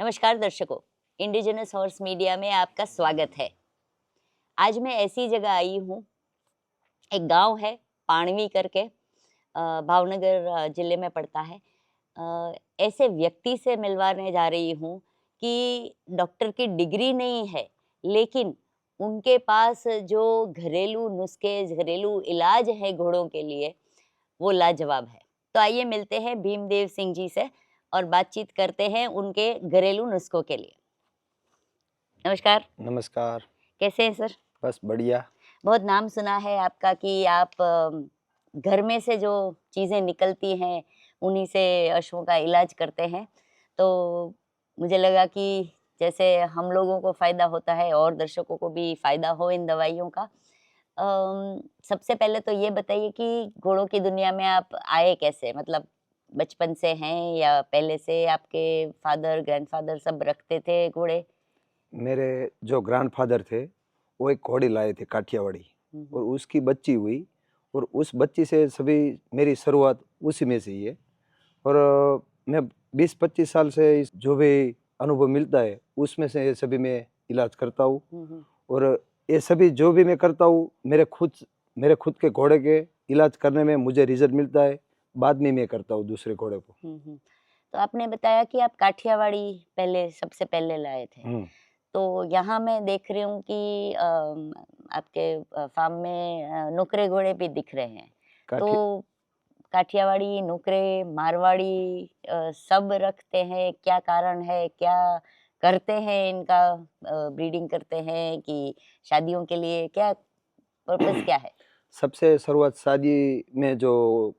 नमस्कार दर्शकों, indigenous horse media में आपका स्वागत है। आज मैं ऐसी जगह आई हूँ, एक गांव है पाणवी करके, भावनगर जिले में पड़ता है। ऐसे व्यक्ति से मिलवाने जा रही हूँ कि डॉक्टर की डिग्री नहीं है, लेकिन उनके पास जो घरेलू नुस्खे, घरेलू इलाज है घोड़ों के लिए, वो लाजवाब है। तो आइए मिलते हैं भीमदेव सिंह जी से और बातचीत करते हैं उनके घरेलू नुस्खों के लिए। नमस्कार। नमस्कार। कैसे हैं सर? बस बढ़िया। बहुत नाम सुना है आपका कि आप घर में से जो चीज़ें निकलती हैं उन्हीं से अश्वों का इलाज करते हैं। तो मुझे लगा कि जैसे हम लोगों को फ़ायदा होता है और दर्शकों को भी फ़ायदा हो इन दवाइयों का। सबसे पहले तो ये बताइए कि घोड़ों की दुनिया में आप आए कैसे? मतलब बचपन से हैं या पहले से आपके फादर, ग्रैंडफ़ादर सब रखते थे घोड़े? मेरे जो ग्रैंडफादर थे वो एक घोड़ी लाए थे काठियावाड़ी, हुँ, और हुँ। उसकी बच्ची हुई, और उस बच्ची से सभी मेरी शुरुआत उसी में से ही है। और मैं 20-25 साल से जो भी अनुभव मिलता है उसमें से सभी मैं इलाज करता हूँ। हुँ, हुँ। और ये सभी जो भी मैं करता हूँ मेरे खुद के घोड़े के इलाज करने में मुझे रिजल्ट मिलता है। बाद में मैं करता हूँ दूसरे घोड़े को। हुँ, हुँ। तो आपने बताया कि आप काठियावाड़ी पहले सबसे पहले लाए थे। हम्म। तो यहाँ मैं देख रही हूँ कि आपके फार्म में नुकरे घोड़े भी दिख रहे हैं। काठी तो काठियावाड़ी, नुकरे, मारवाड़ी सब रखते हैं, क्या कारण है? क्या करते हैं इनका? ब्रीडिंग करते हैं कि शादियों के लिए, क्या पर्पस क्या है? सबसे शुरुआत शादी में जो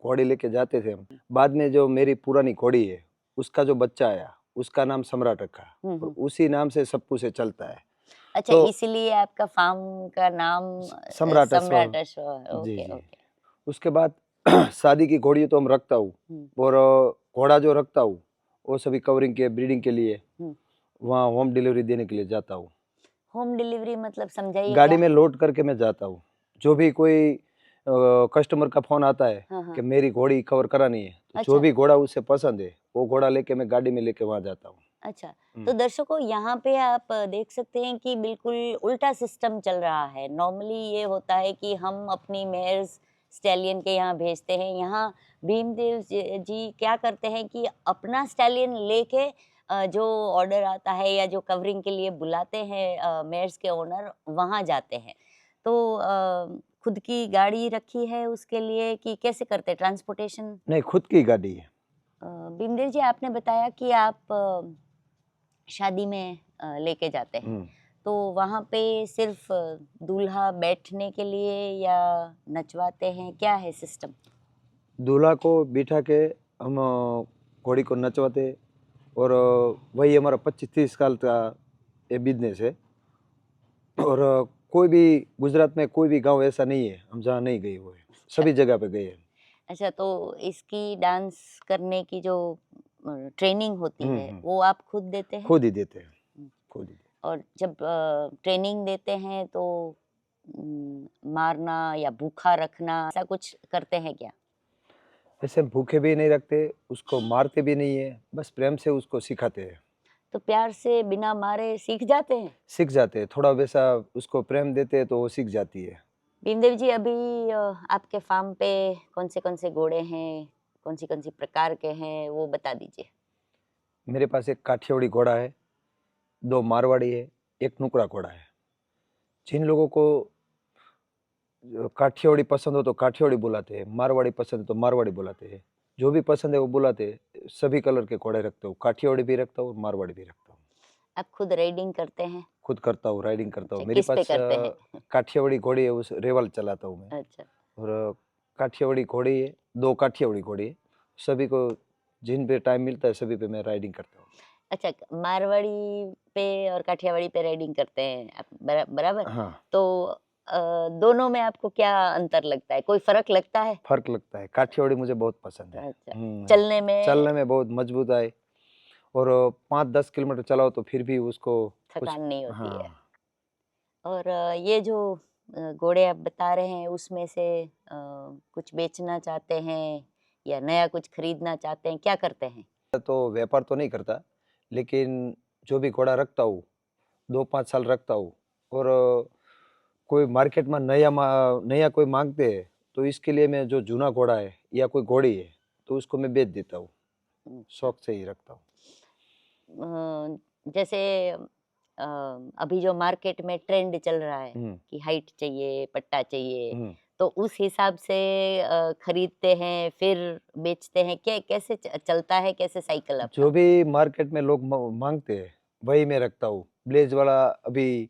घोड़ी लेके जाते थे हम, बाद में जो मेरी पुरानी घोड़ी है उसका जो बच्चा आया उसका नाम सम्राट रखा, हुँ, और हुँ। उसी नाम से सब कुछ ये चलता है। अच्छा, तो इसीलिए आपका फार्म का नाम सम्राट सम्राट अश्व। अश्व। जी ओके, जी। ओके। उसके बाद शादी की घोड़ी तो हम रखता हूँ, हुँ, और घोड़ा जो रखता हूँ वो सभी कवरिंग के ब्रीडिंग के लिए हुँ। वहाँ होम डिलीवरी देने के लिए जाता हूँ। होम डिलीवरी मतलब समझाइए गाड़ी क्या? में लोड करके मैं जाता हूँ। जो भी कोई कस्टमर का फोन आता है हाँ, कि हाँ। मेरी घोड़ी कवर करानी है, तो जो अच्छा, भी घोड़ा उसे पसंद है वो घोड़ा लेके मैं गाड़ी में लेके वहाँ जाता हूँ। अच्छा। तो हम्म। दर्शकों यहाँ पे आप देख सकते हैं कि बिल्कुल उल्टा सिस्टम चल रहा है। नॉर्मली ये होता है कि हम अपनी मेयर्स स्टैलियन के यहाँ भेजते हैं। यहाँ भीमदेव जी क्या करते हैं कि अपना स्टैलियन लेके जो ऑर्डर आता है या जो कवरिंग के लिए बुलाते हैं मेयर्स के ओनर, वहाँ जाते हैं। तो खुद की गाड़ी रखी है उसके लिए कि कैसे करते हैं ट्रांसपोर्टेशन? नहीं, खुद की गाड़ी है। भीमदेव जी, आपने बताया कि आप शादी में लेके जाते हैं, हम्म। तो वहाँ पे सिर्फ दूल्हा बैठने के लिए या नचवाते हैं, क्या है सिस्टम? दूल्हा को बिठा के हम घोड़ी को नचवाते, और वही हमारा 25-30 साल का ये बिजनेस है। और कोई भी गुजरात में कोई भी गांव ऐसा नहीं है हम जहाँ नहीं गए हुए हैं। अच्छा, सभी जगह पे गए हैं। अच्छा। तो इसकी डांस करने की जो ट्रेनिंग होती है हम्म। वो आप खुद देते हैं? खुद ही देते हैं। हम्म। खुद ही देते और जब ट्रेनिंग देते हैं तो मारना या भूखा रखना ऐसा कुछ करते हैं क्या? हैं। ऐसे भूखे भी नहीं रखते, उसको मारते भी नहीं है, बस प्रेम से उसको सिखाते हैं। तो प्यार से बिना मारे सीख जाते हैं? सीख जाते हैं, थोड़ा वैसा उसको प्रेम देते हैं तो वो सीख जाती है। भीमदेव जी, अभी आपके फार्म पे कौन से घोड़े हैं, कौन सी प्रकार के हैं, वो बता दीजिए। मेरे पास एक काठियावाड़ी घोड़ा है, 2 मारवाड़ी है, एक नुकरा घोड़ा है। जिन लोगों को काठियावाड़ी पसंद हो तो काठियावाड़ी बुलाते हैं, मारवाड़ी पसंद है तो मारवाड़ी बुलाते हैं। जो भी पसंद है वो बुलाते हैं। सभी कलर के घोड़े रखता हूँ, काठियावाड़ी भी रखता हूँ, मारवाड़ी भी रखता हूँ। आप खुद राइडिंग करते हैं? खुद करता हूँ, राइडिंग करता अच्छा, हूँ। मेरे किस पे पास करते हैं? काठियावाड़ी घोड़ी है, उस रेवल चलाता हूँ मैं। अच्छा, और काठियावाड़ी घोड़ी है, 2 काठियावाड़ी घोड़ी है। सभी को जिन पे टाइम मिलता है सभी पे मैं राइडिंग करता हूँ। अच्छा। मारवाड़ी पे और काठियावाड़ी पे राइडिंग करते हैं आप, बराबर? हाँ। तो दोनों में आपको क्या अंतर लगता है? कोई फर्क लगता है? फर्क लगता है, काठियावाड़ी मुझे बहुत पसंद है। अच्छा, चलने चलने में में बहुत मजबूत आए, और 5-10 किलोमीटर चलाओ तो फिर भी उसको कुछ। थकान नहीं होती है। हाँ। और ये जो घोड़े आप बता रहे हैं उसमें से कुछ बेचना चाहते हैं या नया कुछ खरीदना चाहते हैं, क्या करते हैं? तो व्यापार तो नहीं करता, लेकिन जो भी घोड़ा रखता हूँ 2-5 साल रखता हूँ और कोई मार्केट में नया कोई मांगते हैं तो इसके लिए मैं जो जूना घोड़ा है या कोई घोड़ी है तो उसको मैं बेच देता हूँ, अच्छा। शौक से ही रखता हूँ। जैसे अभी जो मार्केट में ट्रेंड चल रहा है हम्म, कि हाइट चाहिए, पट्टा चाहिए, हम्म। तो उस हिसाब से खरीदते हैं फिर बेचते हैं, क्या कैसे चलता है, कैसे साइकिल आपका? जो भी मार्केट में लोग मांगते हैं वही मैं रखता हूँ। ब्लेज वाला अभी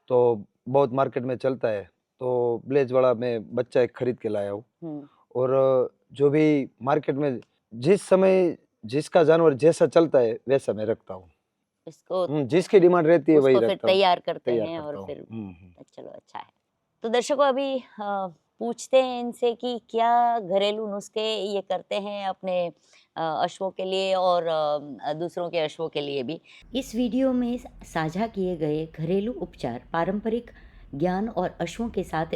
तो बहुत मार्केट में चलता है तो ब्लेज वाला मैं बच्चा एक खरीद के लाया हूँ। हम्म, और जो भी मार्केट में जिस समय जिसका जानवर जैसा चलता है वैसा मैं रखता हूँ। इसको जिसकी डिमांड रहती है वही उसको फिर रखता हूँ, तैयार करते तैयार हैं और करता हूँ। फिर हम्म। चलो अच्छा है। तो दर्शकों अभी पूछते हैं इनसे कि क्या घरेलू नुस्खे ये करते हैं अपने अश्वों के लिए और दूसरों के अश्वों के लिए भी। इस वीडियो में साझा किए गए घरेलू उपचार पारंपरिक ज्ञान और अश्वों के साथ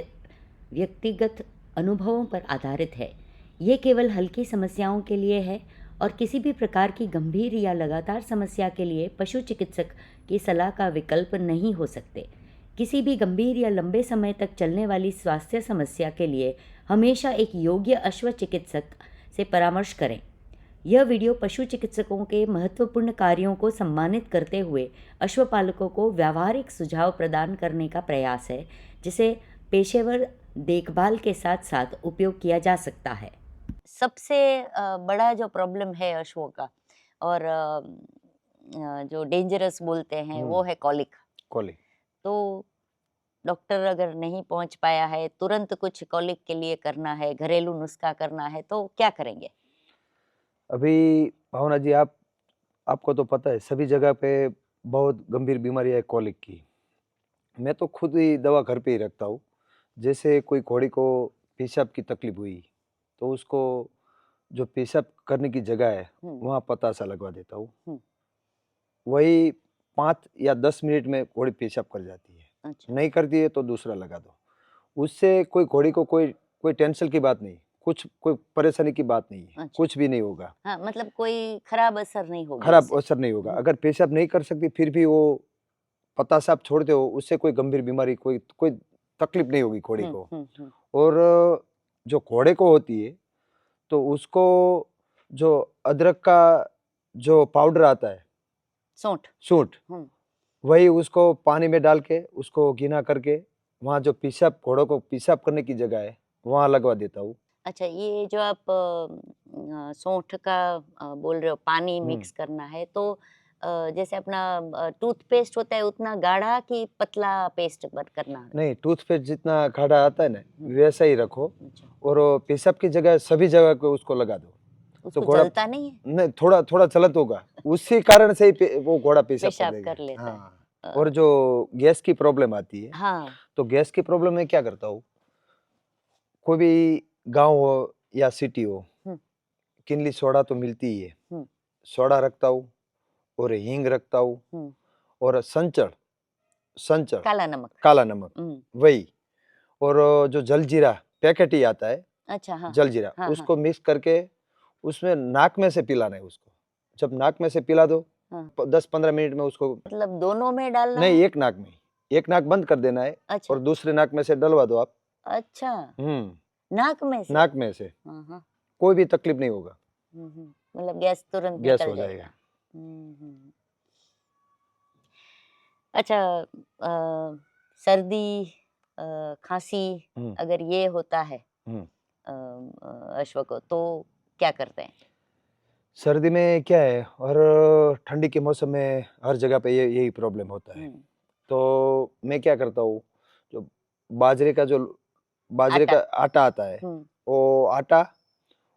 व्यक्तिगत अनुभवों पर आधारित है। ये केवल हल्की समस्याओं के लिए है और किसी भी प्रकार की गंभीर या लगातार समस्या के लिए पशु चिकित्सक की सलाह का विकल्प नहीं हो सकते। किसी भी गंभीर या लंबे समय तक चलने वाली स्वास्थ्य समस्या के लिए हमेशा एक योग्य अश्व चिकित्सक से परामर्श करें। यह वीडियो पशु चिकित्सकों के महत्वपूर्ण कार्यों को सम्मानित करते हुए अश्वपालकों को व्यावहारिक सुझाव प्रदान करने का प्रयास है, जिसे पेशेवर देखभाल के साथ साथ उपयोग किया जा सकता है। सबसे बड़ा जो प्रॉब्लम है अश्वों का और जो डेंजरस बोलते हैं वो है कॉलिक। कोली। तो डॉक्टर अगर नहीं पहुंच पाया है, तुरंत कुछ कॉलिक के लिए करना है, घरेलू नुस्खा करना है, तो क्या करेंगे? अभी भावना जी आपको तो पता है सभी जगह पे बहुत गंभीर बीमारी है कॉलिक की। मैं तो खुद ही दवा घर पे ही रखता हूँ। जैसे कोई घोड़ी को पेशाब की तकलीफ हुई तो उसको जो पेशाब करने की जगह है हम्म, वहाँ पतासा लगवा देता हूँ। हम्म, वही 5 या 10 मिनट में घोड़ी पेशाब कर जाती है। अच्छा। नहीं करती है तो दूसरा लगा दो। उससे कोई घोड़ी को कोई कोई टेंशन की बात नहीं, कोई परेशानी की बात नहीं है, अच्छा, कुछ भी नहीं होगा, हाँ, मतलब कोई खराब असर नहीं होगी खराब उससे। असर नहीं होगा। अगर पेशाब नहीं कर सकती फिर भी वो पतासा आप छोड़ते हो उससे कोई गंभीर बीमारी कोई कोई तकलीफ नहीं होगी घोड़ी को। और जो घोड़े को होती है तो उसको जो अदरक का जो पाउडर आता है सौंठ। सूंठ, हम्म, वही उसको पानी में डाल के उसको गीला करके वहाँ जो पेशाब घोड़ों को पेशाब करने की जगह है वहाँ लगवा देता हूँ। अच्छा, ये जो आप सौंठ का बोल रहे हो पानी हम्म। मिक्स करना है, तो जैसे अपना टूथपेस्ट होता है उतना गाढ़ा कि पतला पेस्ट करना है? नहीं, टूथपेस्ट जितना गाढ़ा आता है ना वैसा ही रखो अच्छा, और वो पेशाब की जगह सभी जगह को उसको लगा दो तो उसको घोड़ा जलता नहीं है? नहीं थोड़ा थोड़ा चलत होगा उसी कारण से ही वो घोड़ा पेशाब कर पेशाब देगा। कर लेता है। हाँ। और जो गैस की प्रॉब्लम आती है हाँ। तो गैस की प्रॉब्लम में क्या करता हूँ, कोई भी गांव हो या सिटी हो हम्म, किनली सोडा तो मिलती ही है, हम्म, सोडा रखता हूँ और हींग रखता हूँ हम्म, और संचड़ संचड़ काला नमक। काला नमक हम्म, वही। और जो जलजीरा पैकेट ही आता है अच्छा, हाँ, जलजीरा हाँ, हाँ, उसको मिक्स करके उसमें नाक में से पिलाना है उसको। जब नाक में से पिला दो हाँ। 10-15 मिनट में उसको मतलब दोनों में डालना नहीं है? एक नाक में, एक नाक बंद कर देना है अच्छा, और दूसरे नाक में से डलवा दो आप। अच्छा, हम्म। नाक में से? नाक में से हाँ, हाँ, कोई भी तकलीफ नहीं होगा, मतलब गैस तुरंत गैस निकल हो जाएगा। जाएगा। अच्छा, सर्दी, खांसी, हम्म। अगर ये होता है हम्म। अश्व को, तो क्या करते हैं? सर्दी में क्या है और ठंडी के मौसम में हर जगह पे यही प्रॉब्लम होता है। हम्म, तो मैं क्या करता हूँ, जो बाजरे का जो बाजरे आटा। का आटा आता है हम्म, वो आटा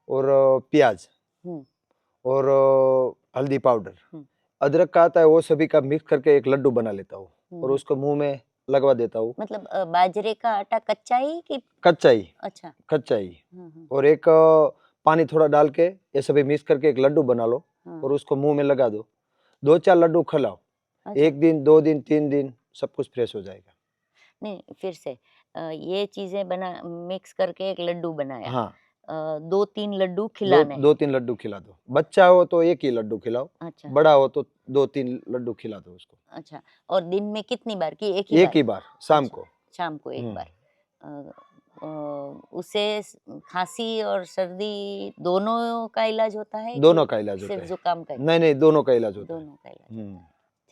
और प्याज हम्म, और हल्दी पाउडर, हम्म, अदरक का आता है वो सभी का मिक्स करके एक लड्डू बना लेता हूँ और हम्म। उसको मुंह में लगवा देता हूँ। मतलब बाजरे का आटा कच्चा ही कि? कच्चा ही, अच्छा। कच्चा ही। हम्म, और एक पानी थोड़ा डाल के ये सभी मिक्स करके एक लड्डू बना लो हाँ, और उसको मुंह में लगा दो, 2-4 लड्डू खिलाओ, अच्छा। 1 दिन 2 दिन 3 दिन सब कुछ फ्रेश हो जाएगा। नहीं, फिर से ये चीजें बना मिक्स करके एक लड्डू बनाया, हाँ। 2-3 लड्डू दो खिलाने हैं। 2-3 लड्डू खिला दो। बच्चा हो तो एक ही लड्डू खिलाओ, अच्छा, बड़ा हो तो 2-3 लड्डू खिला दो उसको। अच्छा। और दिन में कितनी बार कि एक ही एक बार? ही बार शाम अच्छा, को। शाम को एक हम्म, बार। अ, उससे खांसी और सर्दी दोनों का इलाज होता है दोनों कि का इलाज होता सिर्फ है। जुकाम का ही? नहीं नहीं, दोनों का इलाज होता है। दोनों का इलाज। हम्म,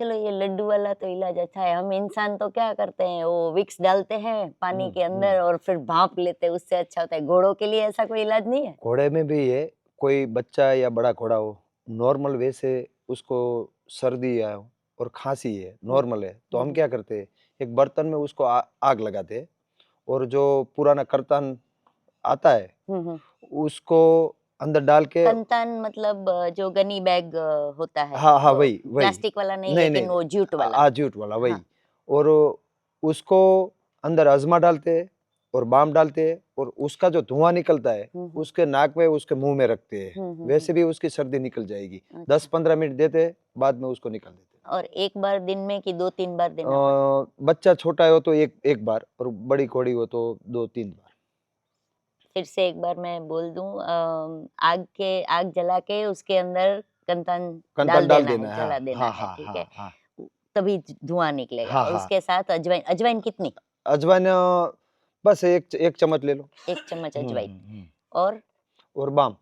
चलो ये लड्डू वाला तो इलाज अच्छा है। हम इंसान तो क्या करते हैं, वो विक्स डालते हैं पानी के अंदर और फिर भाप लेते हैं, उससे अच्छा होता है। घोड़ों के लिए ऐसा कोई इलाज नहीं है? घोड़े में भी है, कोई बच्चा या बड़ा घोड़ा हो, नॉर्मल वे से उसको सर्दी है और खांसी है, नॉर्मल है, तो हम क्या करते हैं, एक बर्तन में उसको आग लगाते हैं और जो पुराना कर्तन आता है उसको अंदर डाल के। कंतन मतलब जो गनी बैग होता है, हाँ हाँ, वही वही। प्लास्टिक वाला नहीं, नहीं लेकिन नहीं, वो जूट वाला। जूट वाला वही। हाँ। और उसको अंदर अजमा डालते हैं और बाम डालते हैं और उसका जो धुआं निकलता है उसके नाक में उसके मुंह में रखते हैं, वैसे भी उसकी सर्दी निकल जाएगी। अच्छा। 10-15 मिनट देते हैं, बाद में उसको निकाल देते हैं। और एक बार दिन में कि 2-3 बार देना पड़ता है? बच्चा छोटा हो तो एक एक बार, और बड़ी घोड़ी हो तो 2-3 बार। फिर से एक बार मैं बोल दूं, आग जला के उसके अंदर कंतन कंटन डाल डाल देना देना है, है, जला हाँ देना हाँ है, हाँ ठीक हाँ है? हाँ तभी धुआं निकलेगा। हाँ और हाँ। उसके साथ अजवाइन, अजवाइन कितनी? अजवाइन बस एक चम्मच ले लो। 1 चम्मच अजवाइन। हम्म। और और बाम,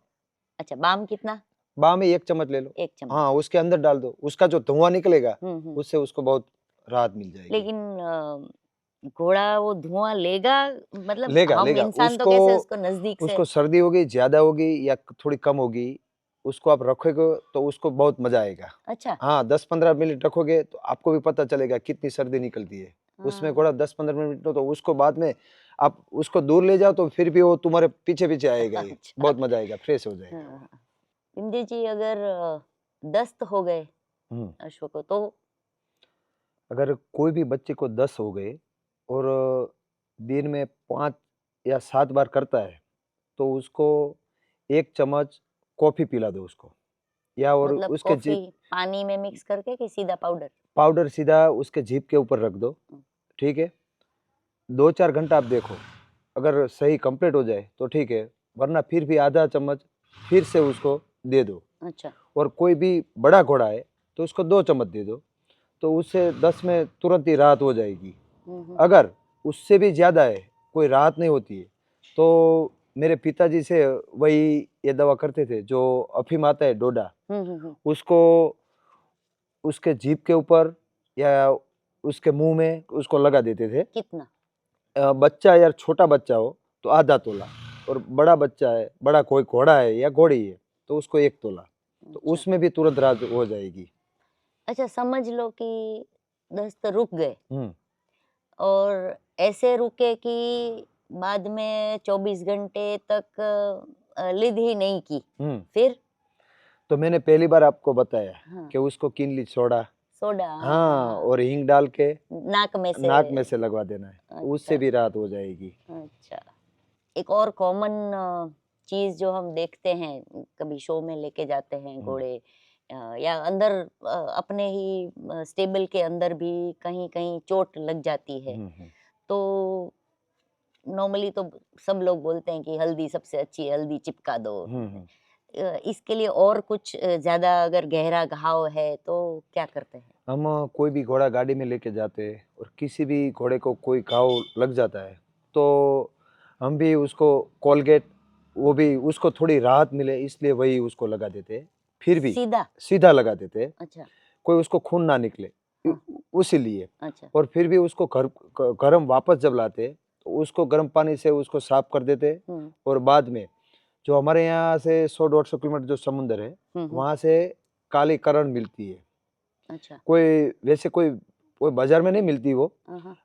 अच्छा, बाम कितना? बाम ही 1 चम्मच ले लो। 1 चम्मच। हाँ, उसके अंदर डाल दो, उसका जो धुआं निकलेगा हम्म। उससे उसको बहुत राहत मिल जाएगी। लेकिन घोड़ा वो धुआं लेगा? मतलब लेगा हम लेगा इंसान तो उसको। कैसे उसको नजदीक से? उसको सर्दी होगी, ज्यादा होगी या थोड़ी कम होगी, उसको आप रखोगे तो उसको बहुत मजा आएगा। अच्छा। हाँ, 10-15 मिनट रखोगे तो आपको भी पता चलेगा कितनी सर्दी निकलती है उसमें। हाँ। घोड़ा 10-15 मिनट तो उसको बाद में आप उसको दूर ले जाओ तो फिर भी वो तुम्हारे पीछे पीछे आएगा ही। अच्छा। बहुत मजा आएगा, फ्रेश हो जाएगा। हाँ। बिंदी जी, अगर दस्त हो गए हम्म। अश्व को तो? अगर कोई भी बच्चे को 10 हो गए और दिन में 5 या 7 बार करता है तो उसको 1 चम्मच कॉफी पिला दो उसको, या और मतलब उसके कॉफी जीभ, पानी में मिक्स करके कि सीधा पाउडर? पाउडर सीधा उसके जीभ के ऊपर रख दो, ठीक है? 2-4 घंटा आप देखो, अगर सही कंप्लीट हो जाए तो ठीक है, वरना फिर भी आधा चम्मच फिर से उसको दे दो। अच्छा। और कोई भी बड़ा घोड़ा है तो उसको 2 चम्मच दे दो, तो उससे 10 में तुरंत ही राहत हो जाएगी। अगर उससे भी ज़्यादा है, कोई राहत नहीं होती है, तो मेरे पिताजी से वही ये दवा करते थे, जो अफीम आता है डोडा, उसको उसके जीभ के ऊपर या उसके मुंह में उसको लगा देते थे। कितना? बच्चा या छोटा बच्चा हो तो आधा तोला, और बड़ा बच्चा है, बड़ा कोई घोड़ा है या घोड़ी है तो उसको 1 तोला, तो अच्छा। उसमें भी तुरंत राहत हो जाएगी। अच्छा, समझ लो कि दस्त रुक गए हम्म। और ऐसे रुके कि बाद में 24 घंटे तक लिद ही नहीं की, हम्म। फिर? तो मैंने पहली बार आपको बताया हाँ। कि उसको किनली सोडा, सोडा, हाँ, और हींग डाल के नाक में से? नाक में से लगवा देना है, तो उससे अच्छा। भी राहत हो जाएगी। अच्छा। एक और कॉमन चीज जो हम देखते हैं, कभी शो में लेके जाते हैं घोड़े, या अंदर अपने ही स्टेबल के अंदर भी कहीं कहीं चोट लग जाती है, तो नॉर्मली तो सब लोग बोलते हैं कि हल्दी सबसे अच्छी है, हल्दी चिपका दो। इसके लिए और कुछ ज्यादा अगर गहरा घाव है तो क्या करते हैं? हम कोई भी घोड़ा गाड़ी में लेके जाते हैं और किसी भी घोड़े को कोई घाव लग जाता है तो हम भी उसको कोलगेट, वो भी उसको थोड़ी राहत मिले इसलिए वही उसको लगा देते हैं, फिर भी सीधा? सीधा लगा देते हैं, अच्छा। कोई उसको खून ना निकले हाँ। उसी लिए। अच्छा। और फिर भी उसको गर्म वापस जब लाते तो उसको गर्म पानी से उसको साफ कर देते, और बाद में जो हमारे यहाँ से 100-150 किलोमीटर जो समुंदर है वहाँ से काली करण मिलती है। अच्छा। कोई वैसे कोई कोई बाजार में नहीं मिलती वो,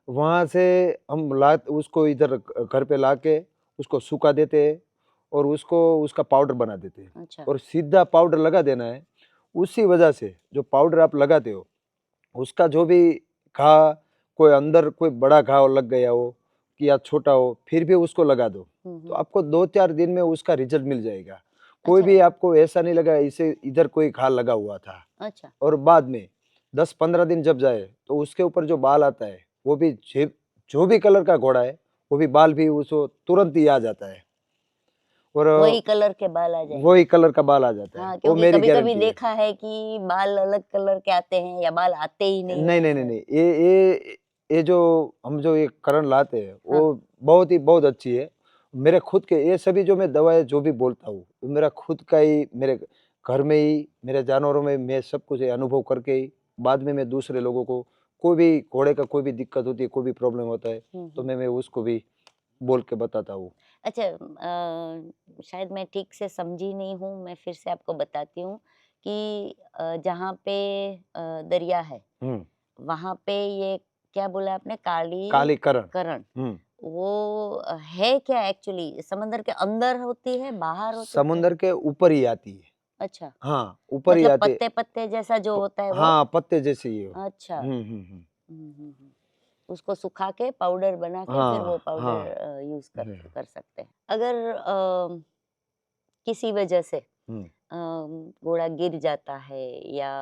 वहाँ से हम ला उसको इधर घर पे ला के उसको सुखा देते हैं और उसको उसका पाउडर बना देते हैं। अच्छा। और सीधा पाउडर लगा देना है। उसी वजह से जो पाउडर आप लगाते हो उसका जो भी घा, कोई अंदर कोई बड़ा घाव लग गया हो कि या छोटा हो, फिर भी उसको लगा दो तो आपको 2-4 दिन में उसका रिजल्ट मिल जाएगा। कोई अच्छा। भी आपको ऐसा नहीं लगा इसे इधर कोई घा लगा हुआ था। अच्छा। और बाद में 10-15 दिन जब जाए तो उसके ऊपर जो बाल आता है वो भी जो भी कलर का घोड़ा है वो भी बाल भी उसको तुरंत ही आ जाता है। और वही कलर के बाल आ जाएंगे। वही कलर का बाल आ जाता है। हाँ, वो क्योंकि मेरी कभी कभी गारंटी है। देखा है कि बाल अलग कलर के आते हैं या बाल आते ही नहीं नहीं है नहीं नहीं ऐसे। नहीं, ये जो हम जो ये करण लाते हैं वो हाँ। बहुत अच्छी है। मेरे खुद के ये सभी जो मैं दवाएं जो भी बोलता हूँ वो मेरा खुद का ही, मेरे घर में ही, मेरे जानवरों में मैं सब कुछ ये अनुभव करके ही बाद में मैं दूसरे लोगों को, कोई भी घोड़े का कोई भी दिक्कत होती है, कोई भी प्रॉब्लम होता है, तो मैं उसको भी बोल के बताता हूँ। अच्छा, शायद मैं ठीक से समझी नहीं हूँ, मैं फिर से आपको बताती हूँ कि जहाँ पे दरिया है, हम्म। वहाँ पे ये क्या बोला आपने, काली काली करण। करण, वो है क्या एक्चुअली? समंदर के अंदर होती है, बाहर होती है, क्या? समुंदर के ऊपर ही आती है। अच्छा, हाँ, ऊपर ही मतलब आती है। पत्ते पत्ते जैसा जो होता है वो? हाँ, पत्ते जैसे ही हो। अच्छा। हम्म। उसको सुखा के पाउडर बना के फिर वो हाँ हाँ। पाउडर यूज हम्म, कर सकते हैं। अगर किसी वजह से हम्म, घोड़ा गिर जाता है या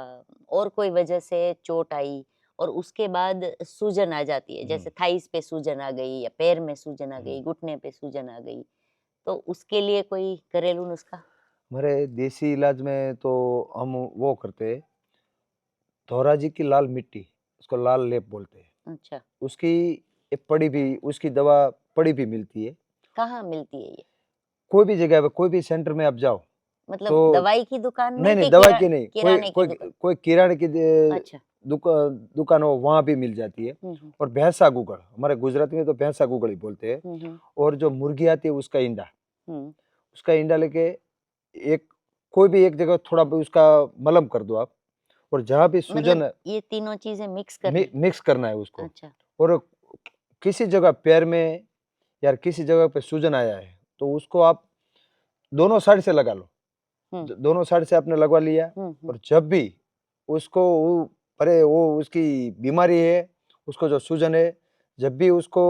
और कोई वजह से चोट आई और उसके बाद सूजन आ जाती है, जैसे थाइस पे सूजन आ गई या पैर में सूजन आ गई, घुटने पे सूजन आ गई, तो उसके लिए कोई घरेलू नुस्खा? हमारे देसी इलाज में तो हम वो करते हैं, धोराजी की लाल मिट्टी, उसको लाल लेप बोलते हैं। अच्छा, उसकी एक पड़ी भी, उसकी दवा पड़ी भी मिलती है। कहाँ मिलती है ये? कोई भी जगह पे, कोई भी सेंटर में आप जाओ तो। मतलब दवाई की दुकान में नहीं नहीं, कि दवा की नहीं, कोई किराने की कोई दुकान? कोई किराने की अच्छा। दुकान हो, वहां भी मिल जाती है। हम्म। और भैंसा गुगड़, हमारे गुजराती में तो भैंसा गुगड़ ही बोलते हैं। हम्म। और जो मुर्गी आती है उसका इंडा, हम्म। उसका इंडा लेके एक, कोई भी एक जगह थोड़ा भी उसका मलहम कर दो आप। और जहाँ भी सूजन मतलब है, ये तीनों चीजें मिक्स करनी? मिक्स करना है उसको। अच्छा। और किसी जगह पैर में या किसी जगह पे सूजन आया है तो उसको आप दोनों साइड से लगा लो। हम्म। दोनों साइड से आपने लगवा लिया। हम्म। और जब भी उसको अरे वो उसकी बीमारी है, उसको जो सूजन है, जब भी उसको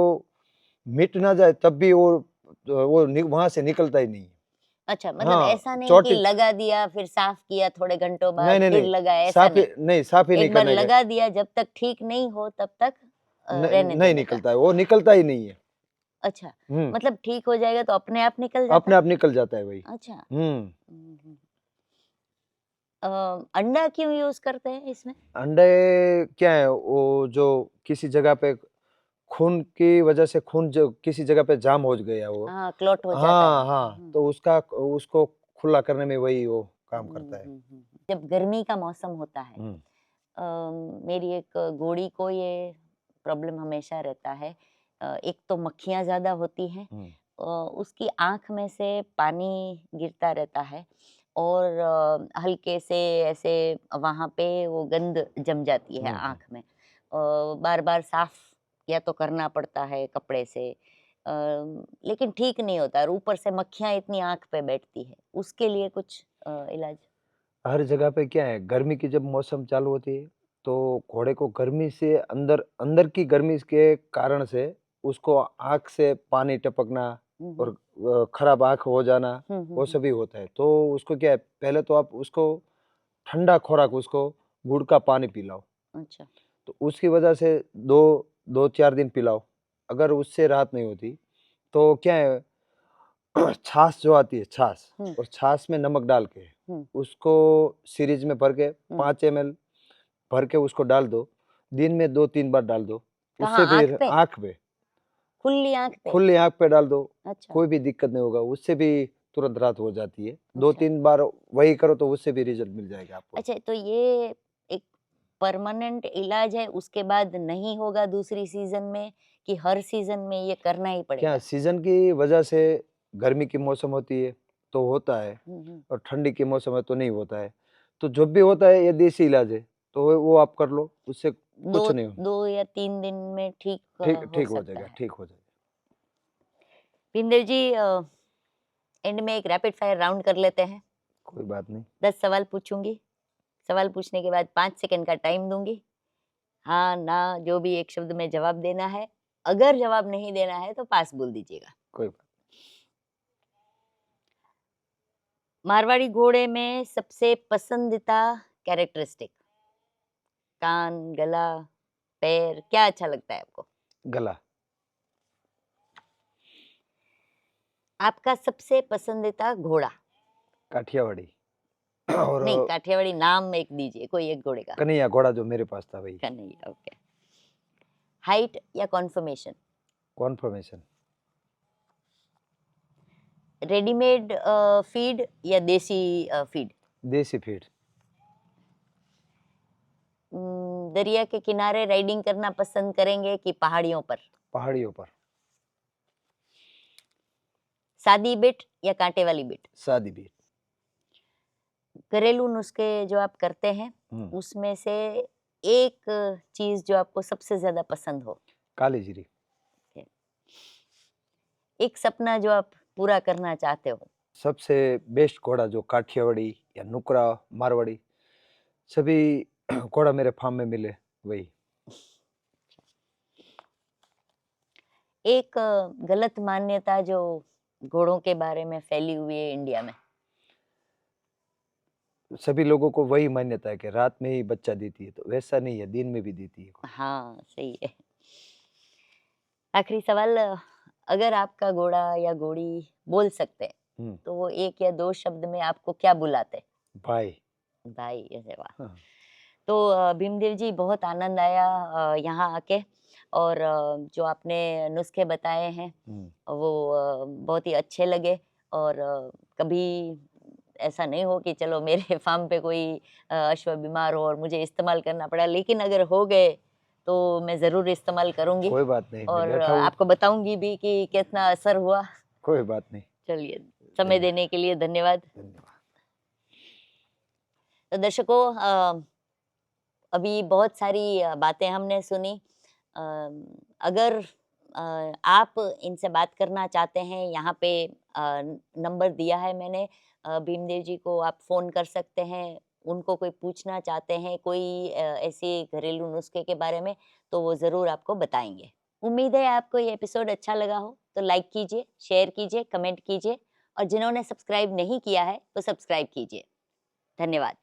मिट ना जाए तब भी वो वहां से निकलता ही नहीं है। अच्छा, मतलब हाँ, ऐसा नहीं कि चोटी। लगा दिया फिर साफ किया थोड़े घंटों नहीं बाद नहीं फिर नहीं, लगा, ऐसा साफ ही नहीं? नहीं, साफ ही नहीं एक बार करने का। लगा दिया, जब तक ठीक नहीं हो तब तक रहने नहीं देने का? निकलता है, वो निकलता ही नहीं है। अच्छा, हम्म। मतलब ठीक हो जाएगा तो अपने आप निकल जाता अपने है? आप निकल जाता है भाई। अच्छा। हम्म। हम्म। अ, अंडा क्यों यूज करते हैं इसमें? अंडे क्या है, वो जो किसी जगह पे खून की वजह से, खून जो किसी जगह पे जाम हो गया वो। हाँ, क्लॉट हो जाता है। हाँ हाँ, तो उसको खुला करने में वही वो काम करता है। जब गर्मी का मौसम होता है, हम्म। मेरी एक घोड़ी को ये प्रॉब्लम हमेशा रहता है। एक तो मक्खियाँ ज़्यादा होती हैं, हम्म। उसकी आँख में से पानी गिरता रहता है और हल्के से ऐसे वहाँ पे वो गंध जम जाती है आँख में। बार बार साफ या तो करना पड़ता है कपड़े से, लेकिन ठीक नहीं होता और ऊपर से मक्खियाँ इतनी आँख पे बैठती है, उसके लिए कुछ इलाज? हर जगह पे क्या है, गर्मी की जब मौसम चालू होती है तो घोड़े को गर्मी से अंदर अंदर की गर्मी के कारण से उसको आँख से पानी टपकना हुँ, और हुँ। खराब आँख हो जाना, हुँ, हुँ, वो हुँ। सभी होता है। तो उसको क्या है, पहले तो आप उसको ठंडा खुराक, उसको गुड़ का पानी पिलाओ। अच्छा। तो उसकी वजह से दो 2-4 दिन पिलाओ। अगर उससे राहत नहीं होती तो क्या है, छाछ जो आती है छाछ, हुँ, और छाछ में नमक डाल के हुँ। उसको सीरीज में भर के हुँ। 5 ml भर के उसको डाल दो। दिन में 2-3 बार डाल दो। कहाँ, उससे भी आँख पे? आँख पे, खुली आँख पे? खुली आँख पे डाल दो। अच्छा, कोई भी दिक्कत नहीं होगा, उससे भी तुरंत राहत हो जाती है। अच्छा। 2-3 बार वही करो तो उससे भी रिजल्ट मिल जाएगा आपको। अच्छा, तो ये एक परमानेंट इलाज है, उसके बाद नहीं होगा दूसरी सीज़न में, कि हर सीज़न में ये करना ही क्या पड़ेगा? सीजन की वजह से, गर्मी की मौसम होती है तो होता है, हुँ, हुँ। और ठंडी की मौसम है तो नहीं होता है। तो जब भी होता है ये देसी इलाज है, तो वो आप कर लो, उससे 2 कुछ नहीं हो। 2 या 3 दिन में ठीक ठीक हो ठीक हो सकता जाएगा, है। ठीक हो जाएगा। भीमदेव जी, एंड में एक रैपिड फायर राउंड कर लेते हैं। कोई बात नहीं। 10 सवाल पूछूँगी, सवाल पूछने के बाद 5 सेकंड का टाइम दूँगी। हाँ, ना, जो भी एक शब्द में जवाब देना है। अगर जवाब नहीं देना है तो पास बोल दीजिएगा। कोई बात। मारवाड़ी घोड़े में सबसे पसंदीदा कैरेक्टरिस्टिक? कान, गला, पैर, क्या अच्छा लगता है आपको? गला। आपका सबसे पसंदीदा घोड़ा? काठियावाड़ी। और नहीं, काठियावाड़ी नाम एक दीजिए, कोई एक घोड़े का। कन्हैया घोड़ा जो मेरे पास था वही। कन्हैया, ओके। हाइट या कॉन्फर्मेशन? कॉन्फर्मेशन। रेडीमेड फीड या देसी फीड? देसी फीड। दरिया के किनारे राइडिंग करना पसंद करेंगे कि पहाड़ियों पर? पहाड़ियों पर। सादी बिट या कांटे वाली बिट? सादी बीट। घरेलू नुस्खे जो आप करते हैं उसमें से एक चीज जो आपको सबसे ज्यादा पसंद हो? काली जीरी। एक सपना जो आप पूरा करना चाहते हो? सबसे बेस्ट घोड़ा जो काठियावाड़ी या नुकरा मारवाड़ी सभी घोड़ा मेरे फार्म में मिले वही। एक गलत मान्यता जो घोड़ों के बारे में फैली हुई है इंडिया में? सभी लोगों को वही मान्यता है कि रात में ही बच्चा देती है, तो वैसा नहीं है, दिन में भी देती है। हाँ, सही है। आखिरी सवाल, अगर आपका घोड़ा या घोड़ी बोल सकते हैं तो वो एक या दो शब्द में आपको क्या बुलाते? भाई। भाई, ऐसे वाह। हाँ। तो भीमदेव जी, बहुत आनंद आया यहाँ आके, और जो आपने नुस्खे बताए हैं वो बहुत ही अच्छे लगे। और कभी ऐसा नहीं हो कि चलो मेरे फार्म पे कोई अश्व बीमार हो और मुझे इस्तेमाल करना पड़ा, लेकिन अगर हो गए तो मैं ज़रूर इस्तेमाल करूँगी कोई बात नहीं, मैं और बैठा हूँ। आपको बताऊँगी भी कि कितना असर हुआ। कोई बात नहीं। चलिए, समय देने के लिए धन्यवाद। धन्यवाद। तो दर्शकों, अभी बहुत सारी बातें हमने सुनी। अ, अगर आप इनसे बात करना चाहते हैं, यहाँ पे नंबर दिया है मैंने, भीमदेव जी को आप फ़ोन कर सकते हैं। उनको कोई पूछना चाहते हैं कोई ऐसे घरेलू नुस्खे के बारे में, तो वो ज़रूर आपको बताएँगे। उम्मीद है आपको ये एपिसोड अच्छा लगा हो, तो लाइक कीजिए, शेयर कीजिए, कमेंट कीजिए, और जिन्होंने सब्सक्राइब नहीं किया है, वो सब्सक्राइब कीजिए। धन्यवाद।